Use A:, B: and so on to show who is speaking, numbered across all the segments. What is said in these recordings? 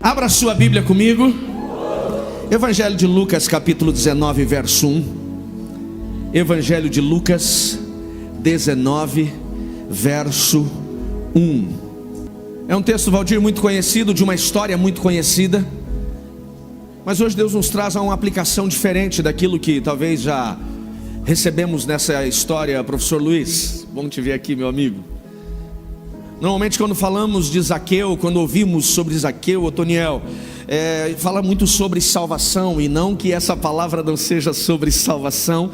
A: Abra sua Bíblia comigo. Evangelho de Lucas, capítulo 19, verso 1. Evangelho de Lucas 19, verso 1. É um texto, Valdir, muito conhecido, de uma história muito conhecida. Mas hoje Deus nos traz uma aplicação diferente daquilo que talvez já recebemos nessa história. Professor Luiz, bom te ver aqui, meu amigo. Normalmente quando falamos de Zaqueu, quando ouvimos sobre Zaqueu, Otoniel, fala muito sobre salvação, e não que essa palavra não seja sobre salvação,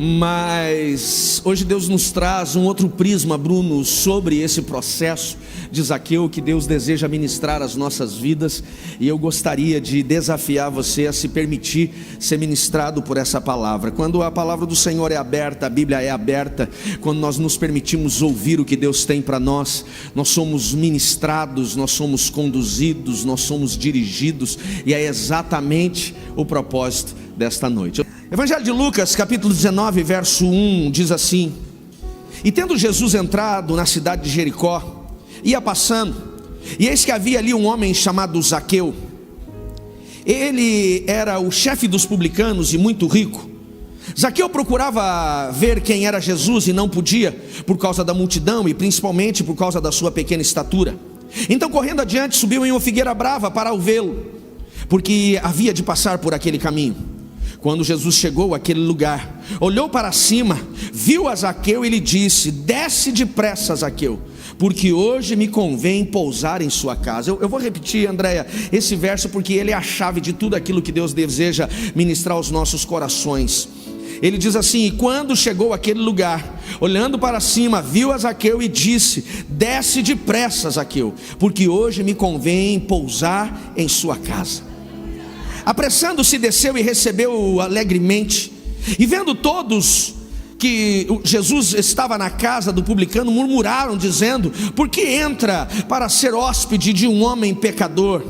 A: mas hoje Deus nos traz um outro prisma, Bruno, sobre esse processo de Zaqueu que Deus deseja ministrar às nossas vidas, e eu gostaria de desafiar você a se permitir ser ministrado por essa palavra. Quando a palavra do Senhor é aberta, a Bíblia é aberta, quando nós nos permitimos ouvir o que Deus tem para nós, nós somos ministrados, nós somos conduzidos, nós somos dirigidos, e é exatamente o propósito desta noite. Evangelho de Lucas, capítulo 19, verso 1, diz assim: E tendo Jesus entrado na cidade de Jericó, ia passando, e eis que havia ali um homem chamado Zaqueu. Ele era o chefe dos publicanos e muito rico. Zaqueu procurava ver quem era Jesus e não podia, por causa da multidão e principalmente por causa da sua pequena estatura. Então, correndo adiante, subiu em uma figueira brava para o vê-lo, porque havia de passar por aquele caminho. Quando Jesus chegou àquele lugar, olhou para cima, viu a Zaqueu e lhe disse: Desce depressa, Zaqueu, porque hoje me convém pousar em sua casa. Eu vou repetir, Andréia, esse verso, porque ele é a chave de tudo aquilo que Deus deseja ministrar aos nossos corações. Ele diz assim: E quando chegou àquele lugar, olhando para cima, viu a Zaqueu e disse: Desce depressa, Zaqueu, porque hoje me convém pousar em sua casa. Apressando-se, desceu e recebeu-o alegremente. E vendo todos que Jesus estava na casa do publicano, murmuraram, dizendo: Por que entra para ser hóspede de um homem pecador?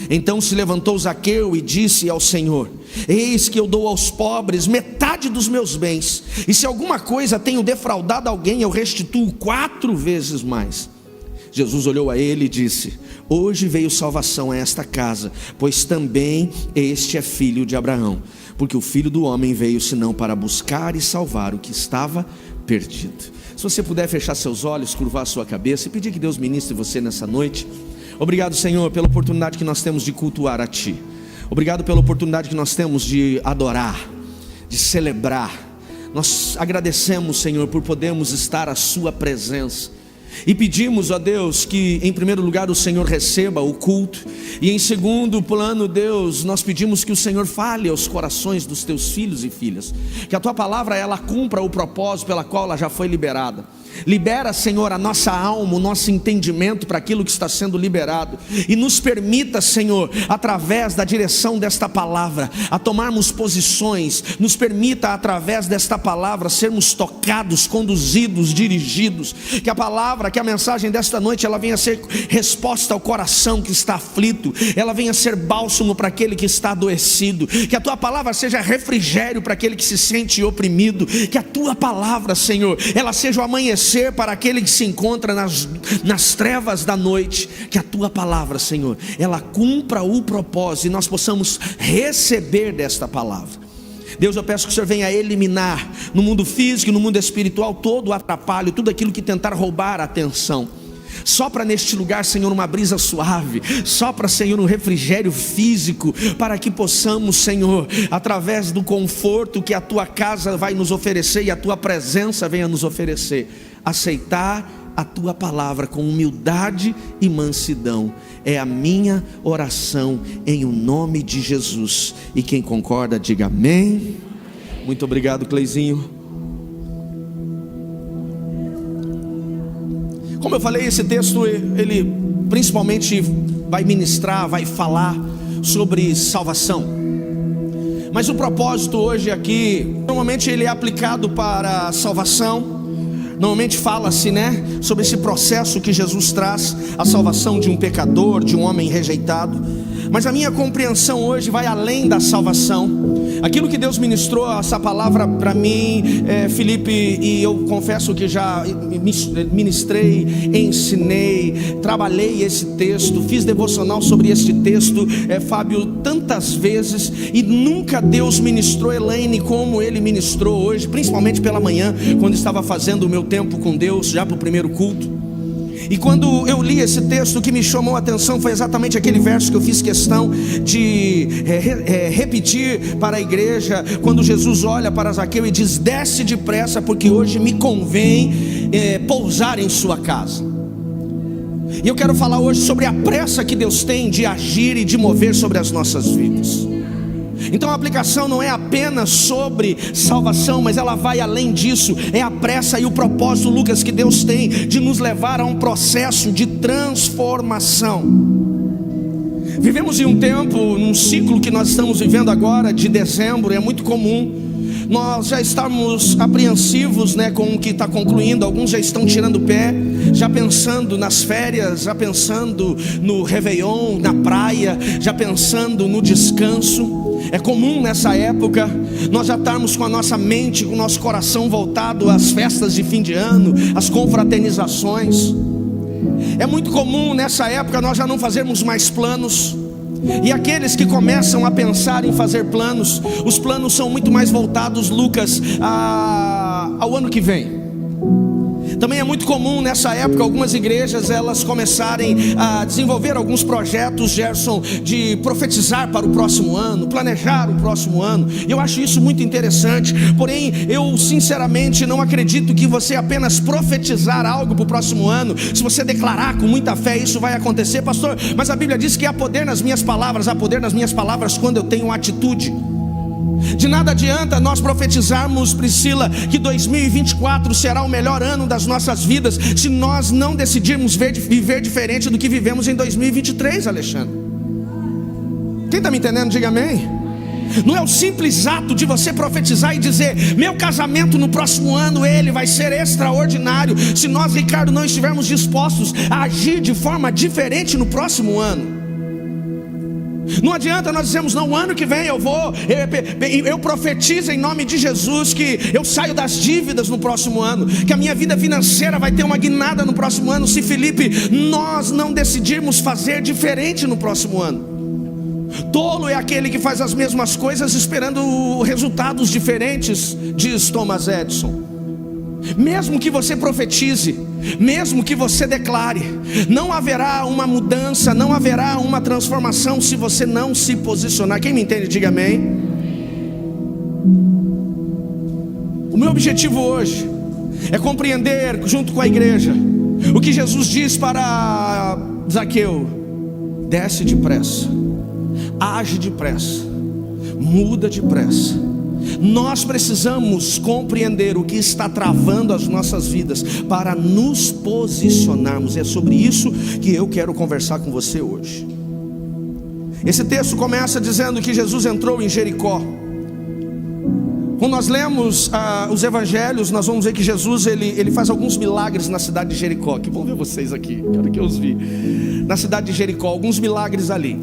A: Então se levantou Zaqueu e disse ao Senhor: Eis que eu dou aos pobres metade dos meus bens, e se alguma coisa tenho defraudado alguém, eu restituo 4 vezes mais. Jesus olhou a ele e disse: Hoje veio salvação a esta casa, pois também este é filho de Abraão, porque o Filho do Homem veio senão para buscar e salvar o que estava perdido. Se você puder fechar seus olhos, curvar sua cabeça e pedir que Deus ministre você nessa noite. Obrigado, Senhor, pela oportunidade que nós temos de cultuar a Ti. Obrigado pela oportunidade que nós temos de adorar, de celebrar. Nós agradecemos, Senhor, por podermos estar à Sua presença. E pedimos a Deus que em primeiro lugar o Senhor receba o culto, e em segundo plano, Deus, nós pedimos que o Senhor fale aos corações dos teus filhos e filhas, que a tua palavra ela cumpra o propósito pela qual ela já foi liberada. Libera, Senhor, a nossa alma, o nosso entendimento para aquilo que está sendo liberado, e nos permita, Senhor, através da direção desta palavra, a tomarmos posições. Nos permita, através desta palavra, sermos tocados, conduzidos, dirigidos. Que a palavra, que a mensagem desta noite, ela venha ser resposta ao coração que está aflito, ela venha ser bálsamo para aquele que está adoecido. Que a tua palavra seja refrigério para aquele que se sente oprimido. Que a tua palavra, Senhor, ela seja o amanhecer para aquele que se encontra nas trevas da noite. Que a tua palavra, Senhor, ela cumpra o propósito e nós possamos receber desta palavra. Deus, eu peço que o Senhor venha eliminar no mundo físico e no mundo espiritual todo o atrapalho, tudo aquilo que tentar roubar a atenção. Sopra neste lugar, Senhor, uma brisa suave. Sopra, Senhor, um refrigério físico, para que possamos, Senhor, através do conforto que a tua casa vai nos oferecer e a tua presença venha nos oferecer, aceitar a tua palavra com humildade e mansidão. É a minha oração em o nome de Jesus. E quem concorda, diga amém. Muito obrigado, Cleizinho. Como eu falei, esse texto, ele principalmente vai ministrar, vai falar sobre salvação. Mas o propósito hoje aqui, normalmente ele é aplicado para a salvação. Normalmente fala-se, sobre esse processo que Jesus traz, a salvação de um pecador, de um homem rejeitado. Mas a minha compreensão hoje vai além da salvação. Aquilo que Deus ministrou, essa palavra para mim, Felipe, e eu confesso que já ministrei, ensinei, trabalhei esse texto, fiz devocional sobre este texto, Fábio, tantas vezes, e nunca Deus ministrou Elaine como Ele ministrou hoje, principalmente pela manhã, quando estava fazendo o meu tempo com Deus, já para o primeiro culto. E quando eu li esse texto, o que me chamou a atenção foi exatamente aquele verso que eu fiz questão de repetir para a igreja, quando Jesus olha para Zaqueu e diz: desce depressa, porque hoje me convém pousar em sua casa. E eu quero falar hoje sobre a pressa que Deus tem de agir e de mover sobre as nossas vidas. Então a aplicação não é apenas sobre salvação, mas ela vai além disso. É a pressa e o propósito, Lucas, que Deus tem de nos levar a um processo de transformação. Vivemos em um tempo, num ciclo que nós estamos vivendo agora, de dezembro, é muito comum nós já estamos apreensivos, com o que está concluindo. Alguns já estão tirando o pé, já pensando nas férias, já pensando no Réveillon, na praia, já pensando no descanso. É comum nessa época nós já estarmos com a nossa mente, com o nosso coração voltado às festas de fim de ano, às confraternizações. É muito comum nessa época nós já não fazermos mais planos. E aqueles que começam a pensar em fazer planos, os planos são muito mais voltados, Lucas, ao ano que vem. Também é muito comum nessa época algumas igrejas elas começarem a desenvolver alguns projetos, Gerson, de profetizar para o próximo ano, planejar o próximo ano. E eu acho isso muito interessante. Porém, eu sinceramente não acredito que você apenas profetizar algo para o próximo ano, se você declarar com muita fé, isso vai acontecer. Pastor, mas a Bíblia diz que há poder nas minhas palavras. Há poder nas minhas palavras quando eu tenho atitude. De nada adianta nós profetizarmos, Priscila, que 2024 será o melhor ano das nossas vidas, se nós não decidirmos viver diferente do que vivemos em 2023, Alexandre. Quem está me entendendo, diga amém. Não é o simples ato de você profetizar e dizer: meu casamento no próximo ano, ele vai ser extraordinário, se nós, Ricardo, não estivermos dispostos a agir de forma diferente no próximo ano. Não adianta nós dizermos: não, o ano que vem eu profetizo em nome de Jesus que eu saio das dívidas no próximo ano, que a minha vida financeira vai ter uma guinada no próximo ano, se, Felipe, nós não decidirmos fazer diferente no próximo ano. Tolo é aquele que faz as mesmas coisas esperando resultados diferentes, diz Thomas Edison. Mesmo que você profetize, mesmo que você declare, não haverá uma mudança, não haverá uma transformação se você não se posicionar. Quem me entende, diga amém. O meu objetivo hoje é compreender junto com a igreja o que Jesus diz para Zaqueu: desce depressa, age depressa, muda depressa. Nós precisamos compreender o que está travando as nossas vidas para nos posicionarmos. É sobre isso que eu quero conversar com você hoje. Esse texto começa dizendo que Jesus entrou em Jericó. Quando nós lemos os evangelhos, nós vamos ver que Jesus ele faz alguns milagres na cidade de Jericó. Que bom ver vocês aqui, quero que eu os vi. Na cidade de Jericó, alguns milagres ali.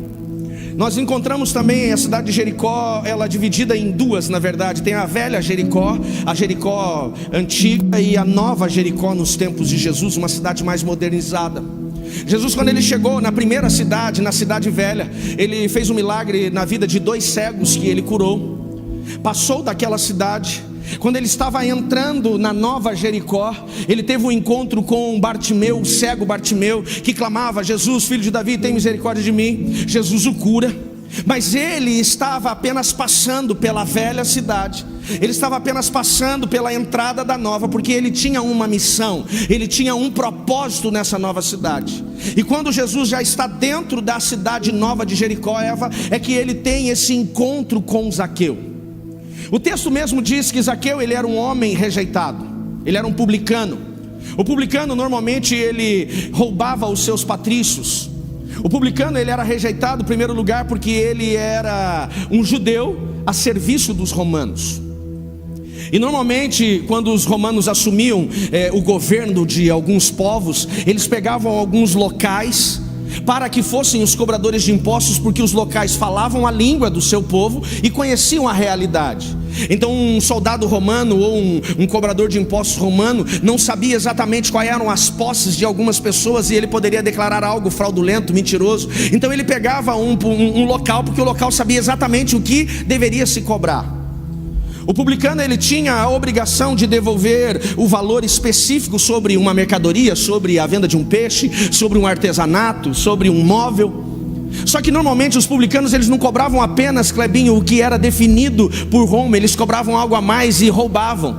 A: Nós encontramos também a cidade de Jericó, ela é dividida em duas, na verdade. Tem a velha Jericó, a Jericó antiga, e a nova Jericó nos tempos de Jesus, uma cidade mais modernizada. Jesus, quando ele chegou na primeira cidade, na cidade velha, ele fez um milagre na vida de 2 cegos que ele curou. Passou daquela cidade. Quando ele estava entrando na nova Jericó, ele teve um encontro com Bartimeu, o cego Bartimeu, que clamava: Jesus, filho de Davi, tem misericórdia de mim. Jesus o cura. Mas ele estava apenas passando pela velha cidade, ele estava apenas passando pela entrada da nova, porque ele tinha uma missão, ele tinha um propósito nessa nova cidade. E quando Jesus já está dentro da cidade nova de Jericó, é que ele tem esse encontro com Zaqueu. O texto mesmo diz que Zaqueu, ele era um homem rejeitado, ele era um publicano. O publicano normalmente ele roubava os seus patrícios. O publicano ele era rejeitado em primeiro lugar porque ele era um judeu a serviço dos romanos. E normalmente quando os romanos assumiam o governo de alguns povos, eles pegavam alguns locais para que fossem os cobradores de impostos, porque os locais falavam a língua do seu povo e conheciam a realidade. Então um soldado romano ou um cobrador de impostos romano não sabia exatamente quais eram as posses de algumas pessoas, e ele poderia declarar algo fraudulento, mentiroso. Então ele pegava um local, porque o local sabia exatamente o que deveria se cobrar. O publicano, ele tinha a obrigação de devolver o valor específico sobre uma mercadoria, sobre a venda de um peixe, sobre um artesanato, sobre um móvel. Só que normalmente os publicanos, eles não cobravam apenas, Clebinho, o que era definido por Roma, eles cobravam algo a mais e roubavam.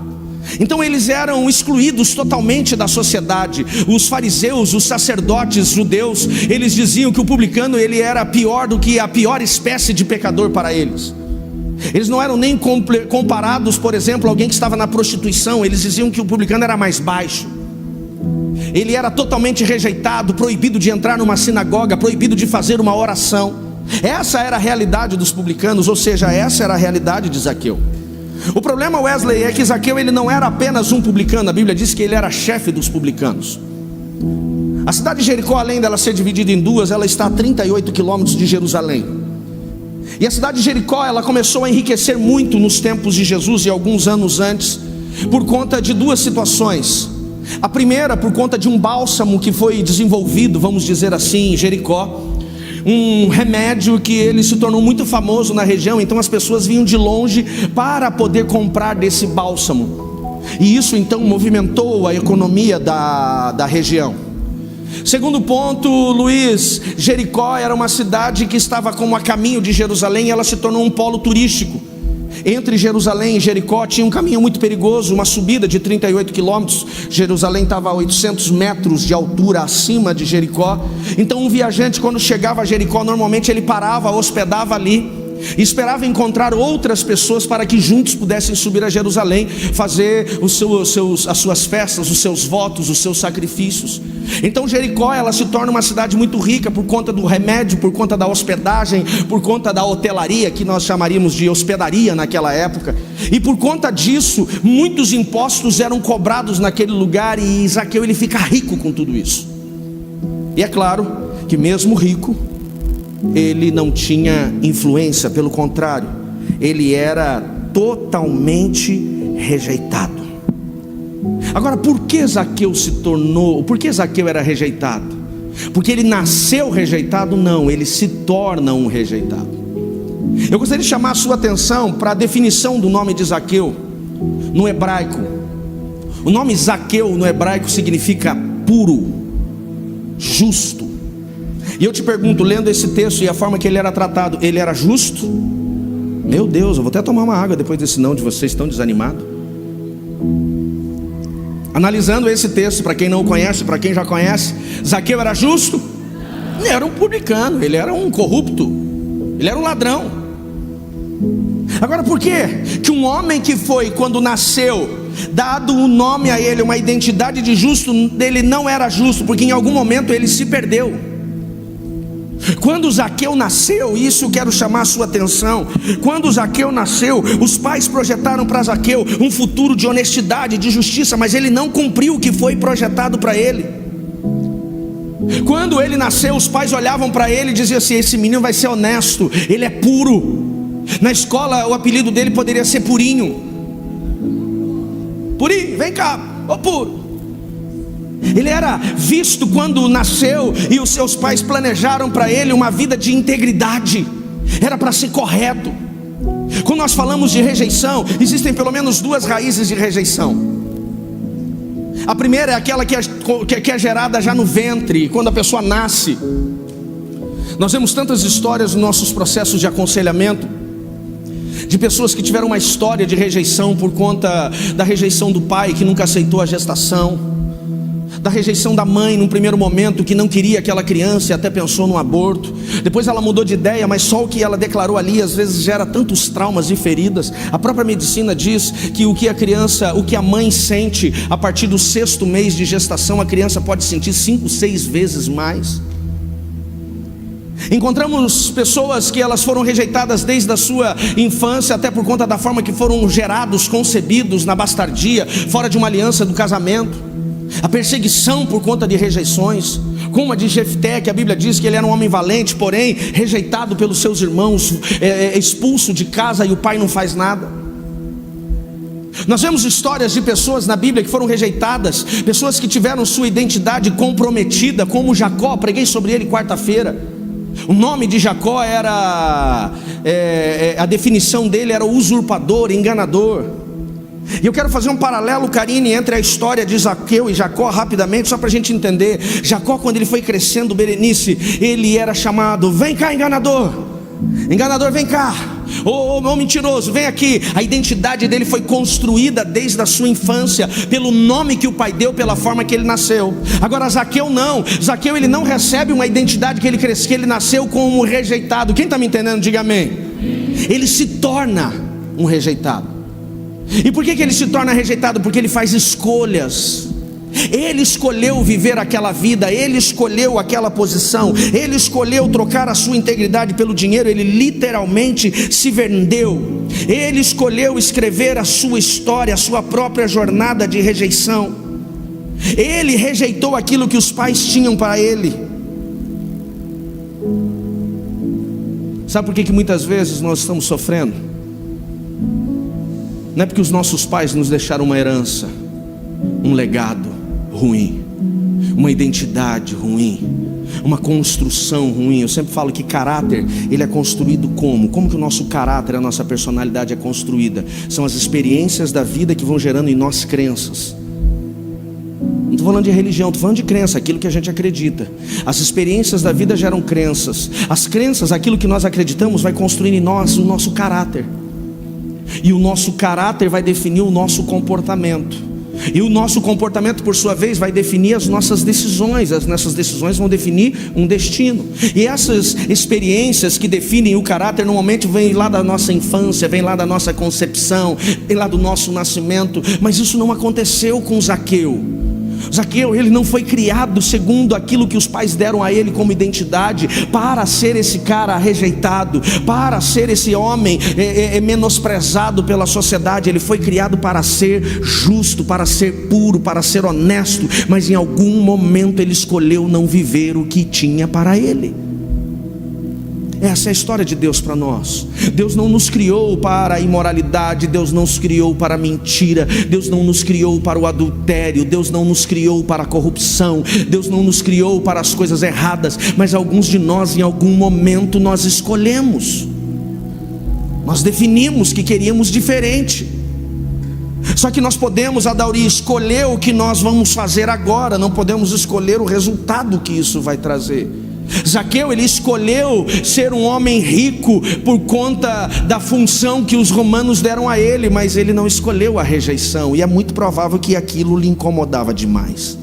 A: Então eles eram excluídos totalmente da sociedade. Os fariseus, os sacerdotes judeus, eles diziam que o publicano, ele era pior do que a pior espécie de pecador para eles. Eles não eram nem comparados, por exemplo, a alguém que estava na prostituição. Eles diziam que o publicano era mais baixo. Ele era totalmente rejeitado, proibido de entrar numa sinagoga, proibido de fazer uma oração. Essa era a realidade dos publicanos, ou seja, essa era a realidade de Zaqueu. O problema, Wesley, é que Zaqueu, ele não era apenas um publicano. A Bíblia diz que ele era chefe dos publicanos. A cidade de Jericó, além dela ser dividida em duas, ela está a 38 quilômetros de Jerusalém. E a cidade de Jericó, ela começou a enriquecer muito nos tempos de Jesus e alguns anos antes, por conta de duas situações. A primeira, por conta de um bálsamo que foi desenvolvido, vamos dizer assim, em Jericó. Um remédio que ele se tornou muito famoso na região, então as pessoas vinham de longe para poder comprar desse bálsamo. E isso então movimentou a economia da região. Segundo ponto, Luiz, Jericó era uma cidade que estava como a caminho de Jerusalém, e ela se tornou um polo turístico. Entre Jerusalém e Jericó tinha um caminho muito perigoso, uma subida de 38 quilômetros. Jerusalém estava a 800 metros de altura acima de Jericó. Então um viajante, quando chegava a Jericó, normalmente ele parava, hospedava ali, esperava encontrar outras pessoas para que juntos pudessem subir a Jerusalém, fazer as suas festas, os seus votos, os seus sacrifícios. Então Jericó, ela se torna uma cidade muito rica por conta do remédio, por conta da hospedagem, por conta da hotelaria, que nós chamaríamos de hospedaria naquela época. E por conta disso, muitos impostos eram cobrados naquele lugar, e Zaqueu, ele fica rico com tudo isso. E é claro que mesmo rico, ele não tinha influência, pelo contrário, ele era totalmente rejeitado. Agora, por que Zaqueu era rejeitado? Porque ele nasceu rejeitado? Não, ele se torna um rejeitado. Eu gostaria de chamar a sua atenção para a definição do nome de Zaqueu no hebraico. O nome Zaqueu no hebraico significa puro, justo. E eu te pergunto, lendo esse texto e a forma que ele era tratado, ele era justo? Meu Deus, eu vou até tomar uma água depois desse não de vocês, tão desanimado. Analisando esse texto, para quem não o conhece, para quem já conhece, Zaqueu era justo? Ele era um publicano, ele era um corrupto, ele era um ladrão. Agora, por que um homem que foi, quando nasceu, dado um nome a ele, uma identidade de justo, ele não era justo? Porque em algum momento ele se perdeu. Quando Zaqueu nasceu, isso eu quero chamar a sua atenção. Quando Zaqueu nasceu, os pais projetaram para Zaqueu um futuro de honestidade, de justiça, mas ele não cumpriu o que foi projetado para ele. Quando ele nasceu, os pais olhavam para ele e diziam assim: esse menino vai ser honesto, ele é puro. Na escola o apelido dele poderia ser Purinho. Purinho, vem cá, ô puro. Ele era visto quando nasceu, e os seus pais planejaram para ele uma vida de integridade. Era para ser correto. Quando nós falamos de rejeição, existem pelo menos duas raízes de rejeição. A primeira é aquela que é gerada já no ventre, quando a pessoa nasce. Nós vemos tantas histórias nos nossos processos de aconselhamento, de pessoas que tiveram uma história de rejeição por conta da rejeição do pai, que nunca aceitou a gestação, da rejeição da mãe num primeiro momento, que não queria aquela criança e até pensou no aborto. Depois ela mudou de ideia, mas só o que ela declarou ali às vezes gera tantos traumas e feridas. A própria medicina diz que o que a mãe sente a partir do 6º mês de gestação, a criança pode sentir 5, 6 vezes mais. Encontramos pessoas que elas foram rejeitadas desde a sua infância, até por conta da forma que foram gerados, concebidos na bastardia, fora de uma aliança do casamento. A perseguição por conta de rejeições, como a de Jefté, que a Bíblia diz que ele era um homem valente, porém rejeitado pelos seus irmãos, expulso de casa e o pai não faz nada. Nós vemos histórias de pessoas na Bíblia que foram rejeitadas, pessoas que tiveram sua identidade comprometida, como Jacó. Preguei sobre ele quarta-feira. O nome de Jacó era, a definição dele era usurpador, enganador. E eu quero fazer um paralelo, Karine, entre a história de Zaqueu e Jacó rapidamente, só para a gente entender. Jacó, quando ele foi crescendo, Berenice, ele era chamado: vem cá, enganador, enganador, vem cá, ô mentiroso, vem aqui. A identidade dele foi construída desde a sua infância, pelo nome que o pai deu, pela forma que ele nasceu. Agora Zaqueu não, Zaqueu ele não recebe uma identidade que ele nasceu como rejeitado. Quem está me entendendo, diga amém. Ele se torna um rejeitado. E por que ele se torna rejeitado? Porque ele faz escolhas. Ele escolheu viver aquela vida, ele escolheu aquela posição, ele escolheu trocar a sua integridade pelo dinheiro, ele literalmente se vendeu. Ele escolheu escrever a sua história, a sua própria jornada de rejeição. Ele rejeitou aquilo que os pais tinham para ele. Sabe por que muitas vezes nós estamos sofrendo? Não é porque os nossos pais nos deixaram uma herança, um legado ruim, uma identidade ruim, uma construção ruim. Eu sempre falo que caráter, ele é construído como que o nosso caráter, a nossa personalidade é construída? São as experiências da vida que vão gerando em nós crenças. Não estou falando de religião, estou falando de crença, aquilo que a gente acredita. As experiências da vida geram crenças. As crenças, aquilo que nós acreditamos, vai construir em nós o nosso caráter. E o nosso caráter vai definir o nosso comportamento. E o nosso comportamento, por sua vez, vai definir as nossas decisões. As nossas decisões vão definir um destino. E essas experiências que definem o caráter, normalmente vêm lá da nossa infância, vêm lá da nossa concepção, vêm lá do nosso nascimento. Mas isso não aconteceu com Zaqueu. Zaqueu, ele não foi criado segundo aquilo que os pais deram a ele como identidade, para ser esse cara rejeitado, para ser esse homem menosprezado pela sociedade. Ele foi criado para ser justo, para ser puro, para ser honesto. Mas em algum momento ele escolheu não viver o que tinha para ele. Essa é a história de Deus para nós. Deus não nos criou para a imoralidade, Deus não nos criou para a mentira, Deus não nos criou para o adultério, Deus não nos criou para a corrupção, Deus não nos criou para as coisas erradas. Mas alguns de nós, em algum momento, nós escolhemos, nós definimos que queríamos diferente. Só que nós podemos, Adauri, escolher o que nós vamos fazer agora, não podemos escolher o resultado que isso vai trazer. Zaqueu, ele escolheu ser um homem rico por conta da função que os romanos deram a ele, mas ele não escolheu a rejeição, e é muito provável que aquilo lhe incomodava demais.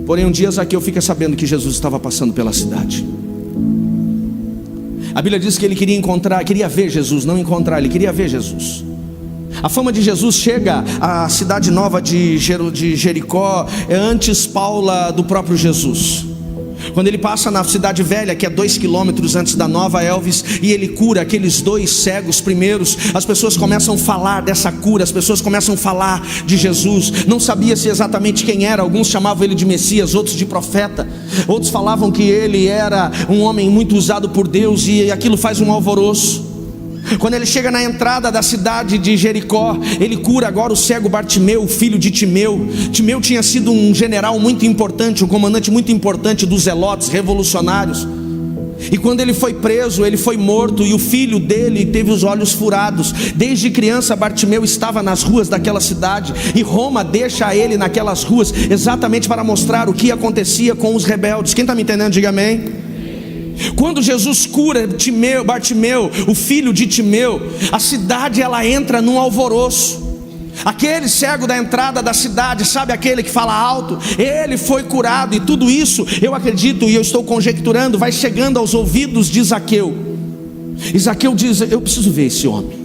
A: Porém, um dia Zaqueu fica sabendo que Jesus estava passando pela cidade. A Bíblia diz que ele queria ver Jesus, não encontrar, ele queria ver Jesus. A fama de Jesus chega à cidade nova de Jericó antes, Paula, do próprio Jesus. Quando ele passa na cidade velha, que é 2 quilômetros antes da Nova Elvis, e ele cura aqueles 2 cegos primeiros, as pessoas começam a falar dessa cura, as pessoas começam a falar de Jesus. Não sabia-se exatamente quem era, alguns chamavam ele de Messias, outros de profeta, outros falavam que ele era um homem muito usado por Deus, e aquilo faz um alvoroço. Quando ele chega na entrada da cidade de Jericó, ele cura agora o cego Bartimeu, o filho de Timeu. Timeu tinha sido um general muito importante, um comandante muito importante dos zelotes revolucionários. E quando ele foi preso, ele foi morto, e o filho dele teve os olhos furados. Desde criança, Bartimeu estava nas ruas daquela cidade, e Roma deixa ele naquelas ruas exatamente para mostrar o que acontecia com os rebeldes. Quem está me entendendo, diga amém. Quando Jesus cura Bartimeu, o filho de Timeu, a cidade ela entra num alvoroço. Aquele cego da entrada da cidade, sabe aquele que fala alto? Ele foi curado, e tudo isso, eu acredito e eu estou conjecturando, vai chegando aos ouvidos de Zaqueu. E Zaqueu diz: eu preciso ver esse homem,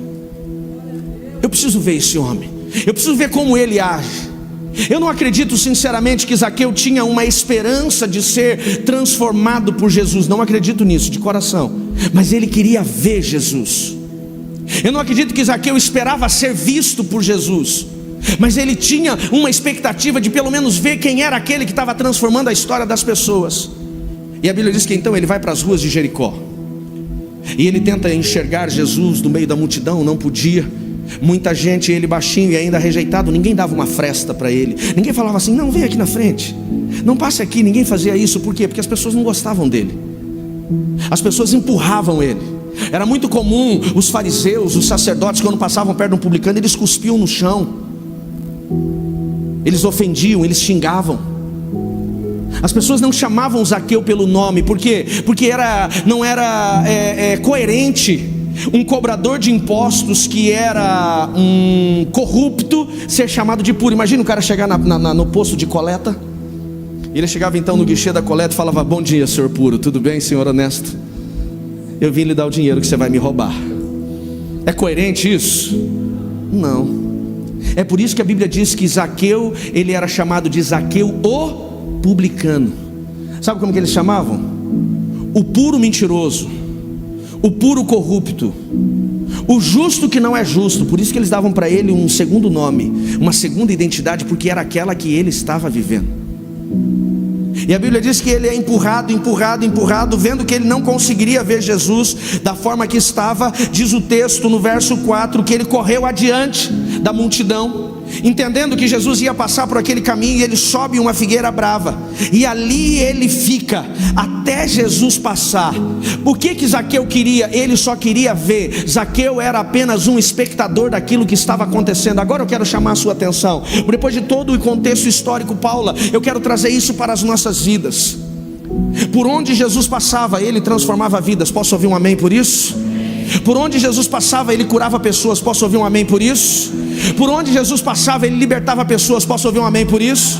A: eu preciso ver esse homem, eu preciso ver como ele age. Eu não acredito sinceramente que Zaqueu tinha uma esperança de ser transformado por Jesus, não acredito nisso de coração, mas ele queria ver Jesus. Eu não acredito que Zaqueu esperava ser visto por Jesus, mas ele tinha uma expectativa de pelo menos ver quem era aquele que estava transformando a história das pessoas. E a Bíblia diz que então ele vai para as ruas de Jericó, e ele tenta enxergar Jesus no meio da multidão, não podia. Muita gente, ele baixinho e ainda rejeitado, ninguém dava uma fresta para ele. Ninguém falava assim, não, vem aqui na frente, não passe aqui. Ninguém fazia isso, por quê? Porque as pessoas não gostavam dele. As pessoas empurravam ele. Era muito comum os fariseus, os sacerdotes, quando passavam perto de um publicano, eles cuspiam no chão, eles ofendiam, eles xingavam. As pessoas não chamavam Zaqueu pelo nome, por quê? Porque não era coerente um cobrador de impostos que era um corrupto ser chamado de puro. Imagina o cara chegar no posto de coleta. Ele chegava então no guichê da coleta e falava, bom dia, senhor puro, tudo bem, senhor honesto? Eu vim lhe dar o dinheiro que você vai me roubar. É coerente isso? Não. É por isso que a Bíblia diz que Zaqueu, ele era chamado de Zaqueu o publicano. Sabe como que eles chamavam? O puro mentiroso, o puro corrupto, o justo que não é justo. Por isso que eles davam para ele um segundo nome, uma segunda identidade, porque era aquela que ele estava vivendo. E a Bíblia diz que ele é empurrado, vendo que ele não conseguiria ver Jesus da forma que estava. Diz o texto no verso 4 que ele correu adiante da multidão, entendendo que Jesus ia passar por aquele caminho, e ele sobe uma figueira brava, e ali ele fica até Jesus passar. O que Zaqueu queria? Ele só queria ver. Zaqueu era apenas um espectador daquilo que estava acontecendo. Agora eu quero chamar a sua atenção, depois de todo o contexto histórico, Paula, eu quero trazer isso para as nossas vidas. Por onde Jesus passava, ele transformava vidas. Posso ouvir um amém por isso? Por onde Jesus passava, ele curava pessoas. Posso ouvir um amém por isso? Por onde Jesus passava, ele libertava pessoas. Posso ouvir um amém por isso?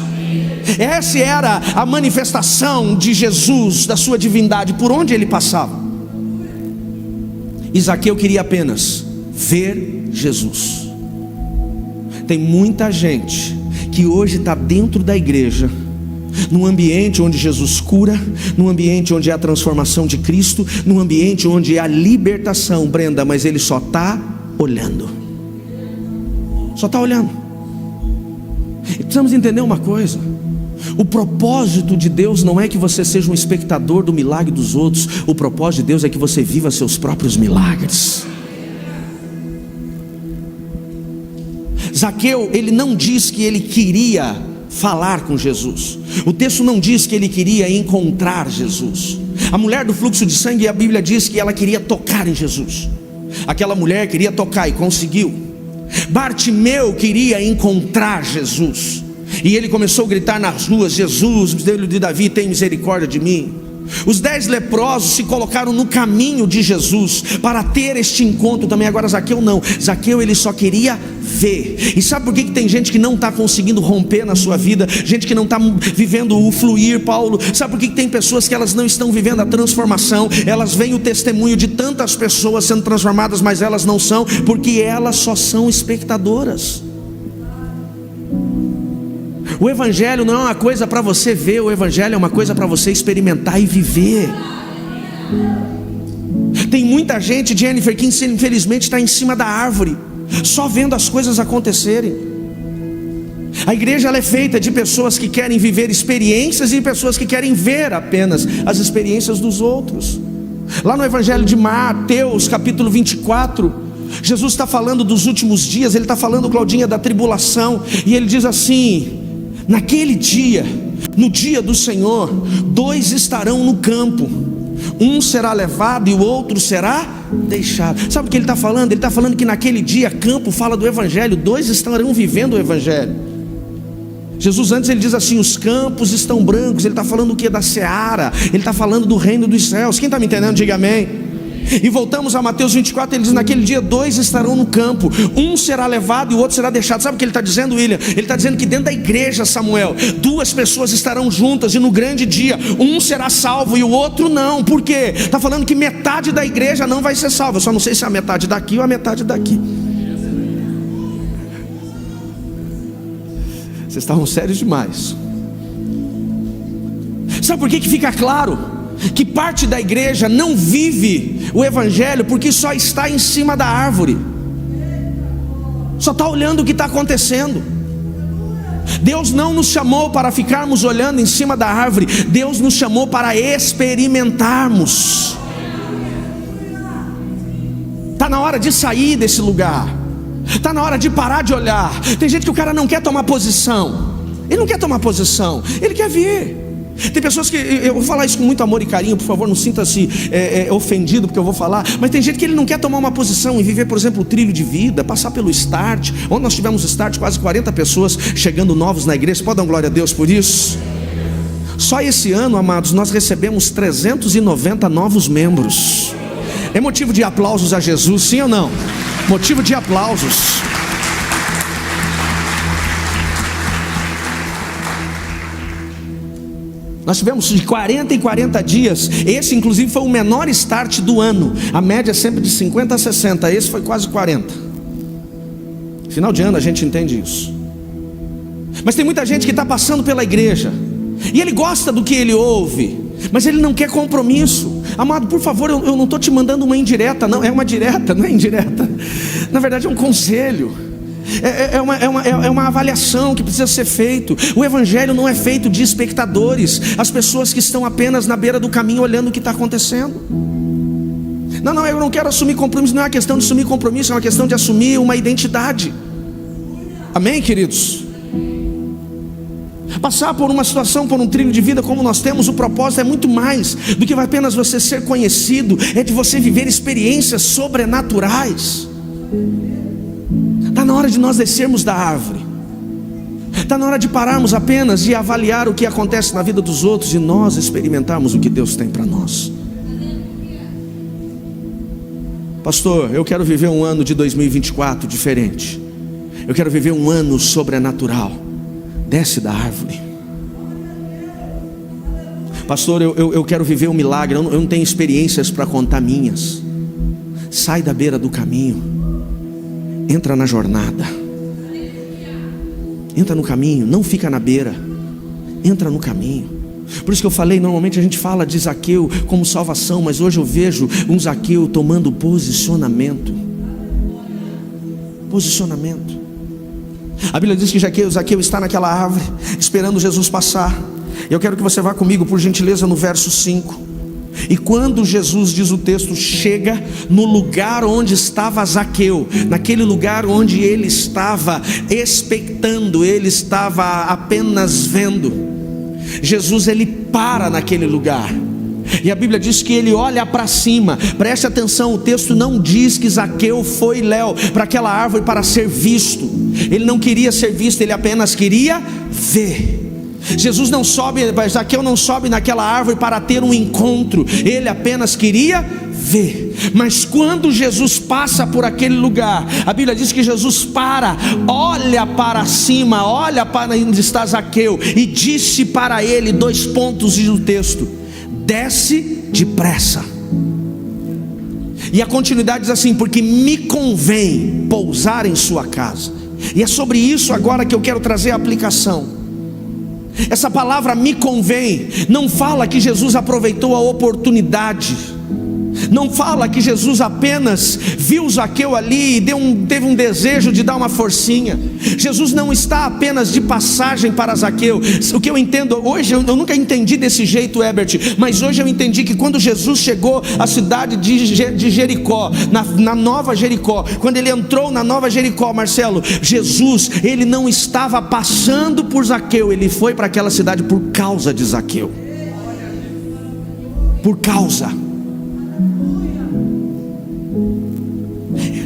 A: Essa era a manifestação de Jesus, da sua divindade, por onde ele passava. Zaqueu queria apenas ver Jesus. Tem muita gente que hoje está dentro da igreja, num ambiente onde Jesus cura, num ambiente onde há a transformação de Cristo, num ambiente onde há libertação, Brenda, mas ele só está olhando. Só está olhando. E precisamos entender uma coisa: o propósito de Deus não é que você seja um espectador do milagre dos outros. O propósito de Deus é que você viva seus próprios milagres. Zaqueu, ele não diz que ele queria falar com Jesus. O texto não diz que ele queria encontrar Jesus. A mulher do fluxo de sangue, a Bíblia diz que ela queria tocar em Jesus. Aquela mulher queria tocar e conseguiu. Bartimeu queria encontrar Jesus, e ele começou a gritar nas ruas: Jesus, filho de Davi, tem misericórdia de mim. Os 10 leprosos se colocaram no caminho de Jesus para ter este encontro também. Agora Zaqueu não. Zaqueu, ele só queria ver. E sabe por que tem gente que não está conseguindo romper na sua vida? Gente que não está vivendo o fluir, Paulo. Sabe por que tem pessoas que elas não estão vivendo a transformação? Elas veem o testemunho de tantas pessoas sendo transformadas, mas elas não são, porque elas só são espectadoras. O Evangelho não é uma coisa para você ver, o Evangelho é uma coisa para você experimentar e viver. Tem muita gente, Jennifer, que infelizmente está em cima da árvore, só vendo as coisas acontecerem. A igreja, ela é feita de pessoas que querem viver experiências e pessoas que querem ver apenas as experiências dos outros. Lá no Evangelho de Mateus, capítulo 24, Jesus está falando dos últimos dias. Ele está falando, Claudinha, da tribulação, e ele diz assim: naquele dia, no dia do Senhor, 2 estarão no campo, um será levado e o outro será deixado. Sabe o que ele está falando? Ele está falando que naquele dia, campo fala do Evangelho, 2 estarão vivendo o Evangelho. Jesus antes ele diz assim: os campos estão brancos. Ele está falando o que? Da seara. Ele está falando do reino dos céus. Quem está me entendendo, diga amém. E voltamos a Mateus 24, ele diz: naquele dia 2 estarão no campo, um será levado e o outro será deixado. Sabe o que ele está dizendo, William? Ele está dizendo que dentro da igreja, Samuel, 2 pessoas estarão juntas, e no grande dia, um será salvo e o outro não. Por quê? Está falando que metade da igreja não vai ser salva. Eu só não sei se é a metade daqui ou a metade daqui. Vocês estavam sérios demais. Sabe por que fica claro que parte da igreja não vive o Evangelho? Porque só está em cima da árvore. só está olhando o que está acontecendo. Deus não nos chamou para ficarmos olhando em cima da árvore. Deus nos chamou para experimentarmos. Está na hora de sair desse lugar. Está na hora de parar de olhar. Tem gente que o cara não quer tomar posição. Ele não quer tomar posição, ele quer vir. Tem pessoas que, eu vou falar isso com muito amor e carinho, por favor, não sinta-se ofendido porque eu vou falar. Mas tem gente que ele não quer tomar uma posição e viver, por exemplo, o trilho de vida, passar pelo Start. Onde nós tivemos Start, quase 40 pessoas chegando novos na igreja. Pode dar glória a Deus por isso? Só esse ano, amados, nós recebemos 390 novos membros. É motivo de aplausos a Jesus, sim ou não? Motivo de aplausos. Nós tivemos de 40 em 40 dias. Esse inclusive foi o menor start do ano. A média é sempre de 50 a 60. Esse foi quase 40. Final de ano a gente entende isso. Mas tem muita gente que está passando pela igreja e ele gosta do que ele ouve, mas ele não quer compromisso. Amado, por favor, eu não estou te mandando uma indireta, não. É uma direta, não é indireta. Na verdade é um conselho. É uma avaliação que precisa ser feito. O evangelho não é feito de espectadores, as pessoas que estão apenas na beira do caminho olhando o que está acontecendo. Não, eu não quero assumir compromisso. Não é uma questão de assumir compromisso, é uma questão de assumir uma identidade. Amém, queridos? Passar por uma situação, por um trilho de vida como nós temos, o propósito é muito mais do que apenas você ser conhecido. É de você viver experiências sobrenaturais. Está na hora de nós descermos da árvore. Está na hora de pararmos apenas de avaliar o que acontece na vida dos outros e nós experimentarmos o que Deus tem para nós. Pastor, eu quero viver um ano de 2024 diferente. Eu quero viver um ano sobrenatural. Desce da árvore. Pastor, eu quero viver um milagre. Eu não tenho experiências para contar minhas. Sai da beira do caminho. Entra na jornada. Entra no caminho, não fica na beira. Entra no caminho. Por isso que eu falei, normalmente a gente fala de Zaqueu como salvação, mas hoje eu vejo um Zaqueu tomando posicionamento. Posicionamento. A Bíblia diz que Zaqueu está naquela árvore, esperando Jesus passar. Eu quero que você vá comigo, por gentileza, no verso 5. E quando Jesus, diz o texto, chega no lugar onde estava Zaqueu, naquele lugar onde ele estava expectando, ele estava apenas vendo, Jesus ele para naquele lugar. E a Bíblia diz que ele olha para cima. Preste atenção, o texto não diz que Zaqueu foi, Léo, para aquela árvore para ser visto. Ele não queria ser visto, ele apenas queria ver. Zaqueu não sobe naquela árvore para ter um encontro, ele apenas queria ver. Mas quando Jesus passa por aquele lugar, a Bíblia diz que Jesus para, olha para cima, olha para onde está Zaqueu e disse para ele, 2 pontos do texto: desce depressa. E a continuidade diz assim: porque me convém pousar em sua casa. E é sobre isso agora que eu quero trazer a aplicação. Essa palavra me convém não fala que Jesus aproveitou a oportunidade, não fala que Jesus apenas viu Zaqueu ali e teve um desejo de dar uma forcinha. Jesus não está apenas de passagem para Zaqueu. O que eu entendo hoje, eu nunca entendi desse jeito, Herbert, mas hoje eu entendi que quando Jesus chegou à cidade de Jericó, na Nova Jericó, quando ele entrou na Nova Jericó, Marcelo, Jesus, ele não estava passando por Zaqueu, ele foi para aquela cidade por causa de Zaqueu. Por causa.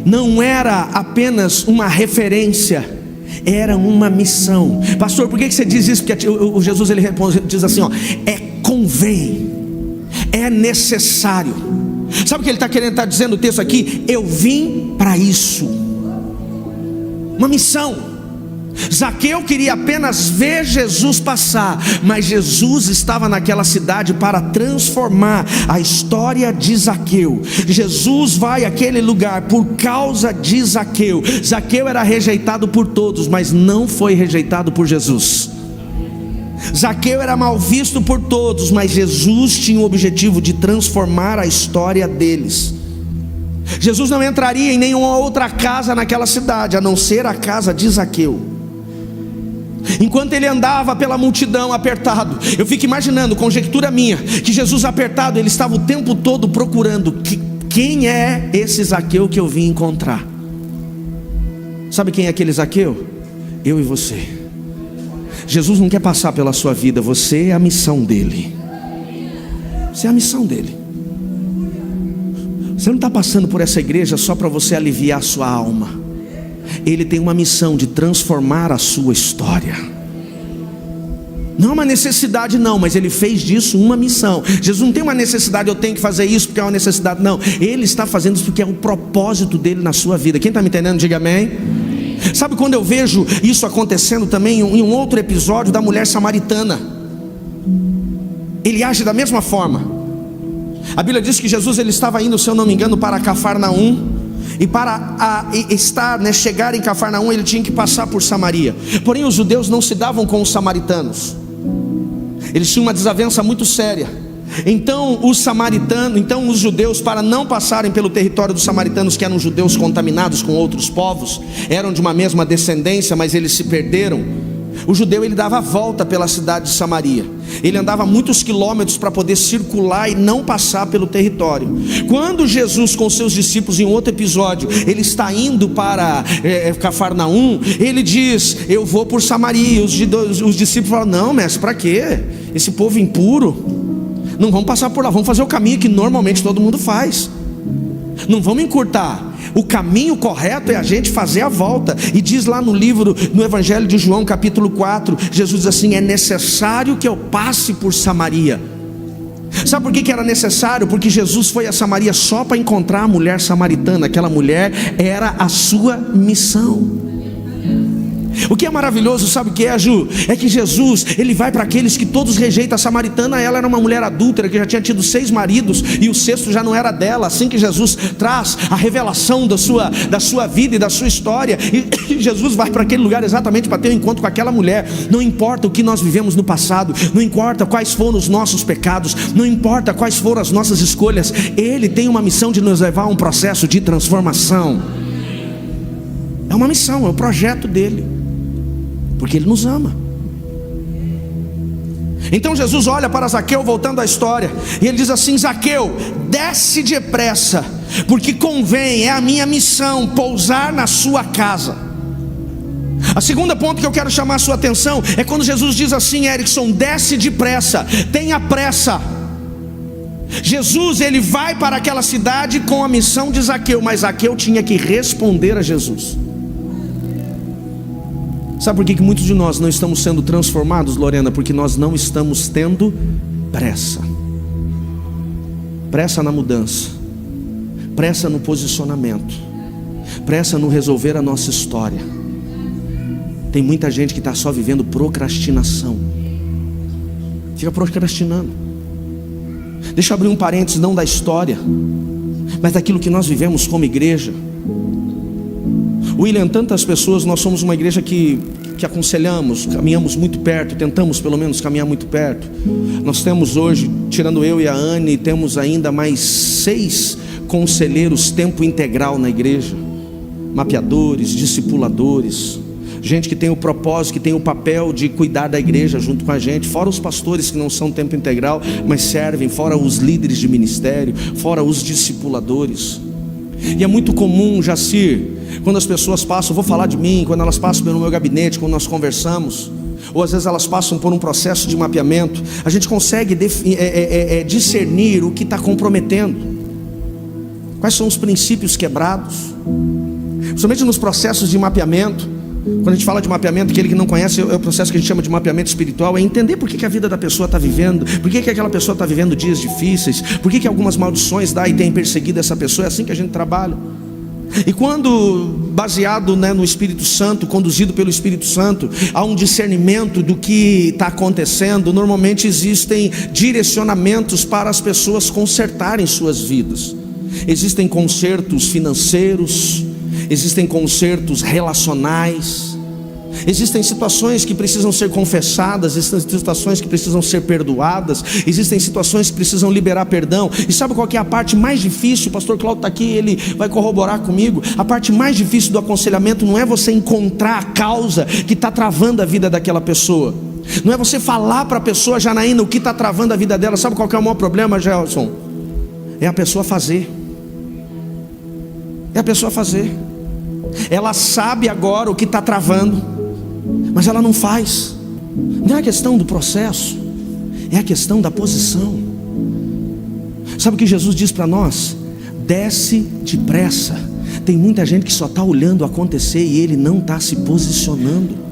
A: Não era apenas uma referência, era uma missão. Pastor, por que você diz isso? Porque o Jesus ele diz assim, convém, é necessário. Sabe o que ele está querendo estar dizendo o texto aqui? Eu vim para isso. Uma missão. Zaqueu queria apenas ver Jesus passar, mas Jesus estava naquela cidade para transformar a história de Zaqueu. Jesus vai àquele lugar por causa de Zaqueu. Zaqueu era rejeitado por todos, mas não foi rejeitado por Jesus. Zaqueu era mal visto por todos, mas Jesus tinha o objetivo de transformar a história deles. Jesus não entraria em nenhuma outra casa naquela cidade, a não ser a casa de Zaqueu. Enquanto ele andava pela multidão apertado, eu fico imaginando, conjectura minha, que Jesus apertado, ele estava o tempo todo procurando quem é esse Zaqueu que eu vim encontrar. Sabe quem é aquele Zaqueu? Eu e você. Jesus não quer passar pela sua vida, você é a missão dele. Você é a missão dele. Você não está passando por essa igreja só para você aliviar a sua alma. Ele tem uma missão de transformar a sua história. Não é uma necessidade não, mas ele fez disso uma missão. Jesus não tem uma necessidade, eu tenho que fazer isso porque é uma necessidade, não. Ele está fazendo isso porque é um propósito dele na sua vida. Quem está me entendendo, diga amém. Sabe quando eu vejo isso acontecendo também em um outro episódio da mulher samaritana? Ele age da mesma forma. A Bíblia diz que Jesus ele estava indo, se eu não me engano, para Cafarnaum. E para chegar em Cafarnaum, ele tinha que passar por Samaria. Porém os judeus não se davam com os samaritanos. Eles tinham uma desavença muito séria. Então os judeus, para não passarem pelo território dos samaritanos, que eram judeus contaminados com outros povos, eram de uma mesma descendência, mas eles se perderam. O judeu ele dava a volta pela cidade de Samaria. Ele andava muitos quilômetros para poder circular e não passar pelo território. Quando Jesus com seus discípulos, em outro episódio, ele está indo para Cafarnaum, ele diz: eu vou por Samaria. Os discípulos falam: não, mestre, para quê? Esse povo impuro, não vamos passar por lá, vamos fazer o caminho que normalmente todo mundo faz. Não vamos encurtar. O caminho correto é a gente fazer a volta. E diz lá no Evangelho de João, capítulo 4, Jesus diz assim: é necessário que eu passe por Samaria. Sabe por que era necessário? Porque Jesus foi a Samaria só para encontrar a mulher samaritana. Aquela mulher era a sua missão. O que é maravilhoso, sabe o que é, Ju? É que Jesus, ele vai para aqueles que todos rejeitam. A samaritana, ela era uma mulher adúltera, que já tinha tido 6 maridos, e o 6º já não era dela. Assim que Jesus traz a revelação da sua vida e da sua história, e Jesus vai para aquele lugar exatamente para ter um encontro com aquela mulher. Não importa o que nós vivemos no passado, não importa quais foram os nossos pecados, não importa quais foram as nossas escolhas, Ele tem uma missão de nos levar a um processo de transformação. É uma missão, é o projeto dele, porque Ele nos ama. Então Jesus olha para Zaqueu, voltando à história, e ele diz assim: Zaqueu, desce depressa, porque convém, é a minha missão, pousar na sua casa. A segunda ponto que eu quero chamar a sua atenção é quando Jesus diz assim: Erickson, desce depressa, tenha pressa. Jesus, ele vai para aquela cidade com a missão de Zaqueu, mas Zaqueu tinha que responder a Jesus. Sabe por que muitos de nós não estamos sendo transformados, Lorena? Porque nós não estamos tendo pressa. Pressa na mudança, pressa no posicionamento, pressa no resolver a nossa história. Tem muita gente que está só vivendo procrastinação. Fica procrastinando. Deixa eu abrir um parênteses, não da história, mas daquilo que nós vivemos como igreja. William, tantas pessoas, nós somos uma igreja que aconselhamos, caminhamos muito perto, tentamos pelo menos caminhar muito perto. Nós temos hoje, tirando eu e a Anne, temos ainda mais 6 conselheiros tempo integral na igreja, mapeadores, discipuladores, gente que tem o propósito, que tem o papel de cuidar da igreja junto com a gente, fora os pastores que não são tempo integral, mas servem, fora os líderes de ministério, fora os discipuladores. E é muito comum, Jacir, quando as pessoas passam, vou falar de mim, quando elas passam pelo meu gabinete, quando nós conversamos, ou às vezes elas passam por um processo de mapeamento, a gente consegue discernir o que está comprometendo, quais são os princípios quebrados, principalmente nos processos de mapeamento. Quando a gente fala de mapeamento, aquele que não conhece, é o processo que a gente chama de mapeamento espiritual, é entender por que a vida da pessoa está vivendo, por que aquela pessoa está vivendo dias difíceis, por que algumas maldições dá e tem perseguido essa pessoa. É assim que a gente trabalha. E quando, baseado no Espírito Santo, conduzido pelo Espírito Santo, há um discernimento do que está acontecendo, normalmente existem direcionamentos para as pessoas consertarem suas vidas. Existem consertos financeiros, existem consertos relacionais, Existem situações que precisam ser confessadas, existem situações que precisam ser perdoadas, existem situações que precisam liberar perdão. E sabe qual que é a parte mais difícil? O pastor Cláudio está aqui, ele vai corroborar comigo. A parte mais difícil do aconselhamento não é você encontrar a causa que está travando a vida daquela pessoa, não é você falar para a pessoa, Janaína, o que está travando a vida dela. Sabe qual que é o maior problema, Gelson? É a pessoa fazer. É a pessoa fazer. Ela sabe agora o que está travando, mas ela não faz. Não é a questão do processo, é a questão da posição. Sabe o que Jesus diz para nós? Desce depressa. Tem muita gente que só está olhando acontecer e ele não está se posicionando.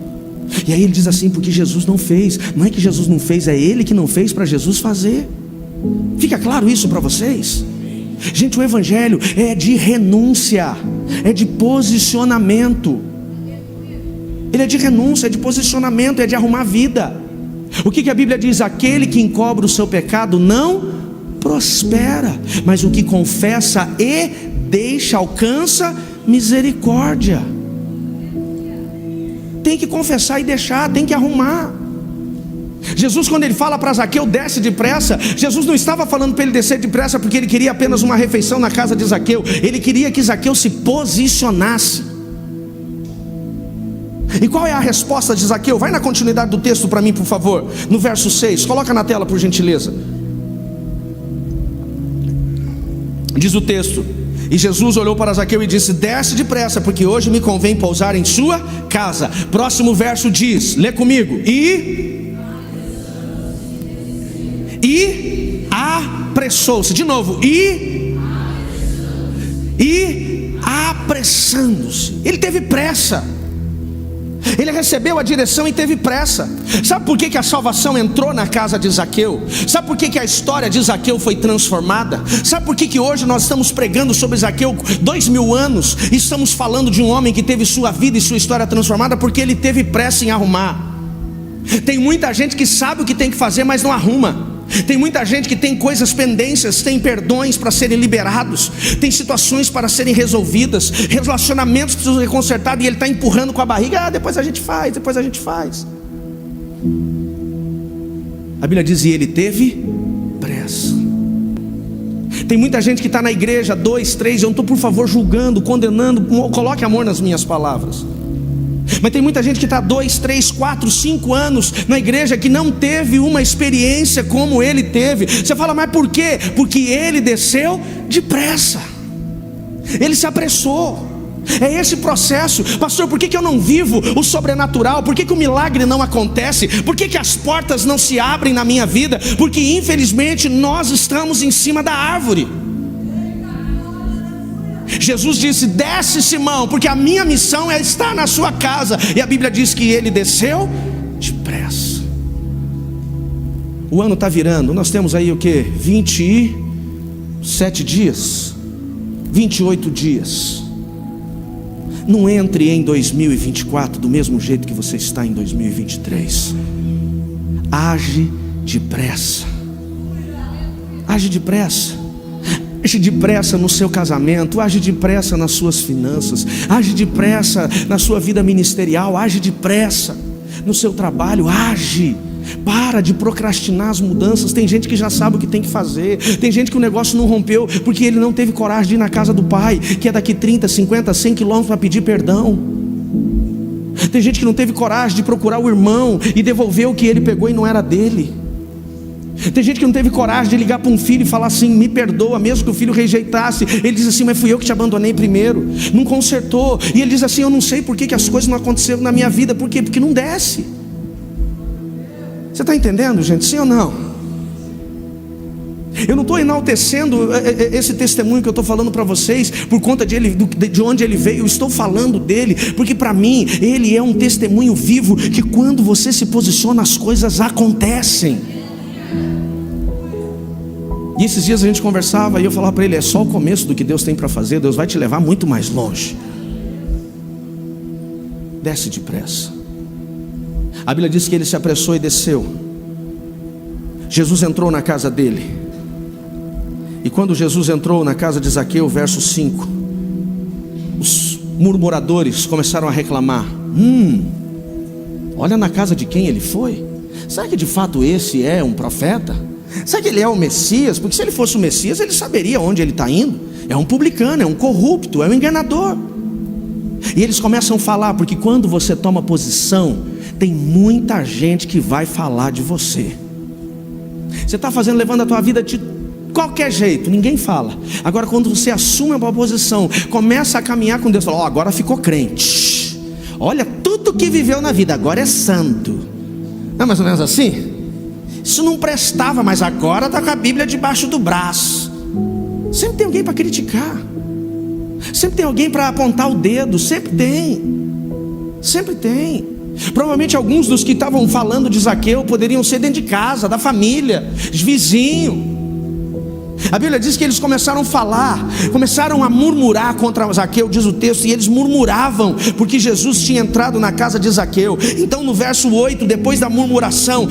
A: E aí ele diz assim, porque Jesus não fez. Não é que Jesus não fez, é ele que não fez para Jesus fazer. Fica claro isso para vocês? Gente, o evangelho é de renúncia, é de posicionamento. Ele é de renúncia, é de posicionamento, é de arrumar a vida. O que a Bíblia diz? Aquele que encobre o seu pecado não prospera, mas o que confessa e deixa, alcança misericórdia. Tem que confessar e deixar, tem que arrumar. Jesus, quando ele fala para Zaqueu, desce depressa, Jesus não estava falando para ele descer depressa porque ele queria apenas uma refeição na casa de Zaqueu. Ele queria que Zaqueu se posicionasse. E qual é a resposta de Zaqueu? Vai na continuidade do texto para mim, por favor. No verso 6, coloca na tela por gentileza. Diz o texto: e Jesus olhou para Zaqueu e disse: desce depressa, porque hoje me convém pousar em sua casa. Próximo verso diz, lê comigo: e apressou-se. De novo, e apressando-se. Ele teve pressa. Ele recebeu a direção e teve pressa. Sabe por que a salvação entrou na casa de Zaqueu? Sabe por que a história de Zaqueu foi transformada? Sabe por que hoje nós estamos pregando sobre Zaqueu 2000 anos e estamos falando de um homem que teve sua vida e sua história transformada? Porque ele teve pressa em arrumar. Tem muita gente que sabe o que tem que fazer, mas não arruma. Tem muita gente que tem coisas pendências, tem perdões para serem liberados, tem situações para serem resolvidas, relacionamentos precisam ser consertados, e ele está empurrando com a barriga: depois a gente faz, depois a gente faz. A Bíblia diz: e ele teve pressa. Tem muita gente que está na igreja 2, 3, eu não estou, por favor, julgando, condenando, coloque amor nas minhas palavras. Mas tem muita gente que está 2, 3, 4, 5 anos na igreja que não teve uma experiência como ele teve. Você fala, mas por quê? Porque ele desceu depressa, ele se apressou. É esse processo. Pastor, por que eu não vivo o sobrenatural? Por que o milagre não acontece? Por que as portas não se abrem na minha vida? Porque infelizmente nós estamos em cima da árvore. Jesus disse: desce, Simão, porque a minha missão é estar na sua casa. E a Bíblia diz que ele desceu depressa. O ano está virando. Nós temos aí o que? 27 dias, 28 dias. Não entre em 2024 do mesmo jeito que você está em 2023. Age depressa. Age depressa. Age depressa no seu casamento, age depressa nas suas finanças, age depressa na sua vida ministerial, age depressa no seu trabalho, age. Para de procrastinar as mudanças. Tem gente que já sabe o que tem que fazer. Tem gente que o negócio não rompeu porque ele não teve coragem de ir na casa do pai, que é daqui 30, 50, 100 quilômetros, para pedir perdão. Tem gente que não teve coragem de procurar o irmão e devolver o que ele pegou e não era dele. Tem gente que não teve coragem de ligar para um filho e falar assim: me perdoa, mesmo que o filho rejeitasse. Ele diz assim: mas fui eu que te abandonei primeiro. Não consertou. E ele diz assim: eu não sei por que as coisas não aconteceram na minha vida. Por quê? Porque não desce. Você está entendendo, gente? Sim ou não? Eu não estou enaltecendo esse testemunho que eu estou falando para vocês por conta de onde ele veio. Eu estou falando dele porque para mim ele é um testemunho vivo que quando você se posiciona as coisas acontecem. E esses dias a gente conversava e eu falava para ele: é só o começo do que Deus tem para fazer. Deus vai te levar muito mais longe. Desce depressa. A Bíblia diz que ele se apressou e desceu. Jesus entrou na casa dele. E quando Jesus entrou na casa de Zaqueu, verso 5, os murmuradores começaram a reclamar: olha na casa de quem ele foi. Será que de fato esse é um profeta? Será que ele é o Messias? Porque se ele fosse o Messias, ele saberia onde ele está indo. É um publicano, é um corrupto, é um enganador. E eles começam a falar, porque quando você toma posição, tem muita gente que vai falar de você. Você está levando a tua vida de qualquer jeito, ninguém fala. Agora quando você assume uma posição, começa a caminhar com Deus, fala, agora ficou crente. Olha tudo que viveu na vida, agora é santo. Não é mais ou menos assim? Isso não prestava, mas agora está com a Bíblia debaixo do braço. Sempre tem alguém para criticar, sempre tem alguém para apontar o dedo, sempre tem. Provavelmente alguns dos que estavam falando de Zaqueu poderiam ser dentro de casa, da família, vizinho. A Bíblia diz que eles começaram a falar, começaram a murmurar contra Zaqueu, diz o texto, e eles murmuravam porque Jesus tinha entrado na casa de Zaqueu. Então no verso 8, depois da murmuração,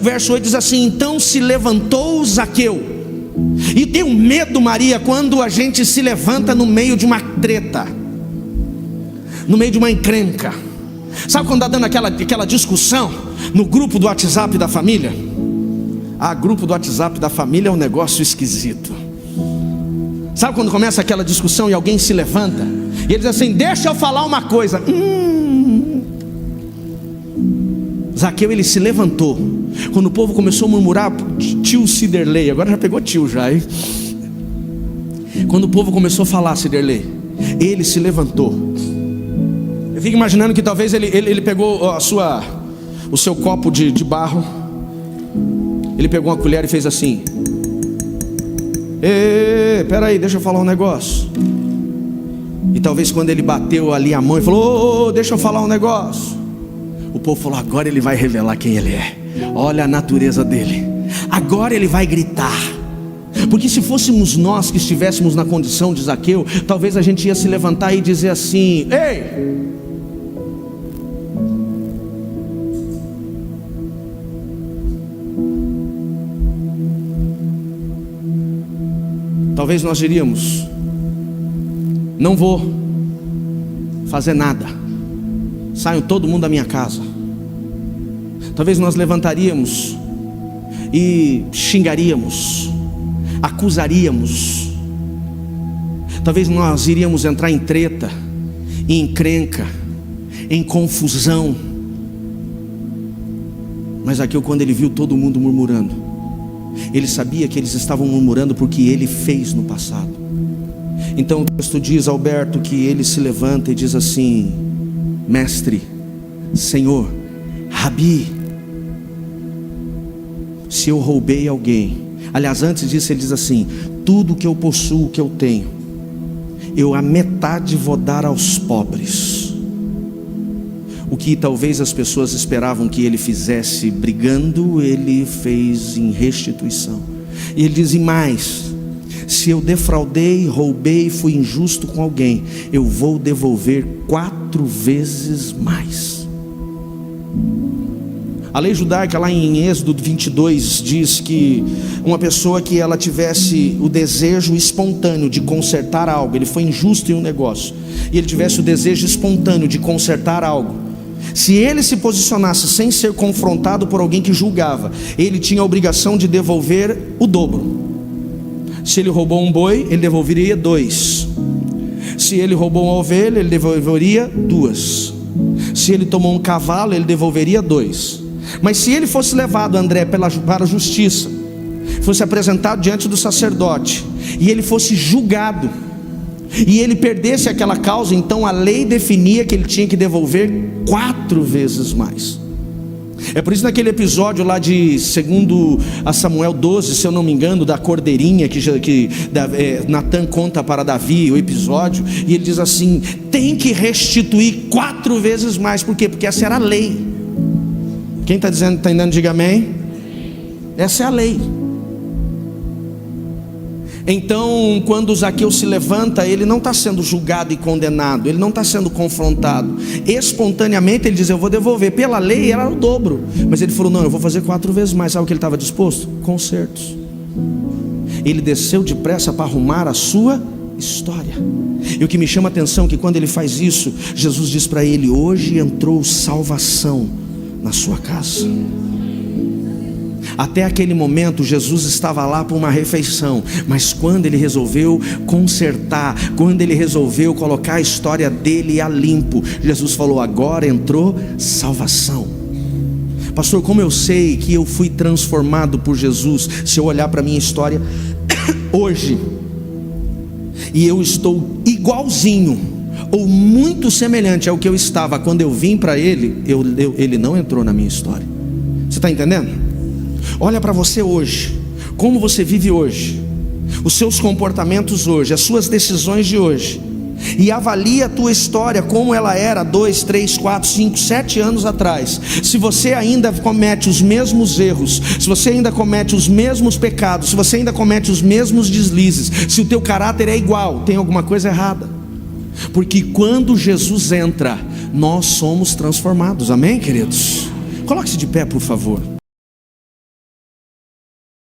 A: verso 8 diz assim: então se levantou Zaqueu. E tem um medo, Maria, quando a gente se levanta no meio de uma treta, no meio de uma encrenca. Sabe quando está dando aquela discussão no grupo do WhatsApp da família? Grupo do WhatsApp da família é um negócio esquisito. Sabe quando começa aquela discussão e alguém se levanta e ele diz assim: deixa eu falar uma coisa. Zaqueu, ele se levantou. Quando o povo começou a murmurar, tio Ciderley, agora já pegou tio já, hein? Quando o povo começou a falar, Ciderley, ele se levantou. Eu fico imaginando que talvez ele pegou o seu copo de barro. Ele pegou uma colher e fez assim: peraí, deixa eu falar um negócio. E talvez quando ele bateu ali a mão e falou: deixa eu falar um negócio, o povo falou: agora ele vai revelar quem ele é. Olha a natureza dele, agora ele vai gritar. Porque se fôssemos nós que estivéssemos na condição de Zaqueu, talvez a gente ia se levantar e dizer assim: ei! Talvez nós diríamos: não vou fazer nada, saiam todo mundo da minha casa. Talvez nós levantaríamos e xingaríamos, acusaríamos. Talvez nós iríamos entrar em treta, em encrenca, em confusão. Mas aqui, quando ele viu todo mundo murmurando, ele sabia que eles estavam murmurando porque ele fez no passado. Então o texto diz, Alberto, que ele se levanta e diz assim: mestre, Senhor, Rabi, se eu roubei alguém, aliás, antes disso ele diz assim: tudo que eu possuo, que eu tenho, eu a metade vou dar aos pobres. O que talvez as pessoas esperavam que ele fizesse brigando, ele fez em restituição. E ele diz: e mais, se eu defraudei, roubei, fui injusto com alguém, eu vou devolver 4 vezes mais. A lei judaica lá em Êxodo 22 diz que uma pessoa que ela tivesse o desejo espontâneo de consertar algo, ele foi injusto em um negócio, e ele tivesse o desejo espontâneo de consertar algo, se ele se posicionasse sem ser confrontado por alguém que julgava, ele tinha a obrigação de devolver o dobro. Se ele roubou um boi, ele devolveria 2. Se ele roubou uma ovelha, ele devolveria 2. Se ele tomou um cavalo, ele devolveria 2. Mas se ele fosse levado, André, para a justiça, fosse apresentado diante do sacerdote, e ele fosse julgado, e ele perdesse aquela causa, então a lei definia que ele tinha que devolver 4 vezes mais. É por isso naquele episódio lá de 2 Samuel 12, se eu não me engano, da cordeirinha que Natan conta para Davi, o episódio, e ele diz assim: tem que restituir 4 vezes mais. Por quê? Porque essa era a lei. Quem está dizendo, está entendendo, diga amém. Essa é a lei. Então, quando Zaqueu se levanta, ele não está sendo julgado e condenado, ele não está sendo confrontado. Espontaneamente ele diz: eu vou devolver. Pela lei era o dobro, mas ele falou: não, eu vou fazer 4 vezes mais. Sabe o que ele estava disposto? Consertos. Ele desceu depressa para arrumar a sua história. E o que me chama a atenção é que quando ele faz isso, Jesus diz para ele: hoje entrou salvação na sua casa. Até aquele momento Jesus estava lá para uma refeição, mas quando ele resolveu consertar, quando ele resolveu colocar a história dele a limpo, Jesus falou: agora entrou salvação. Pastor, como eu sei que eu fui transformado por Jesus? Se eu olhar para a minha história hoje, e eu estou igualzinho ou muito semelhante ao que eu estava quando eu vim para ele, ele não entrou na minha história. Você está entendendo? Olha para você hoje, como você vive hoje, os seus comportamentos hoje, as suas decisões de hoje, e avalia a tua história como ela era 2, 3, 4, 5, 7 anos atrás. Se você ainda comete os mesmos erros, se você ainda comete os mesmos pecados, se você ainda comete os mesmos deslizes, se o teu caráter é igual, tem alguma coisa errada. Porque quando Jesus entra, nós somos transformados. Amém, queridos? Coloque-se de pé, por favor.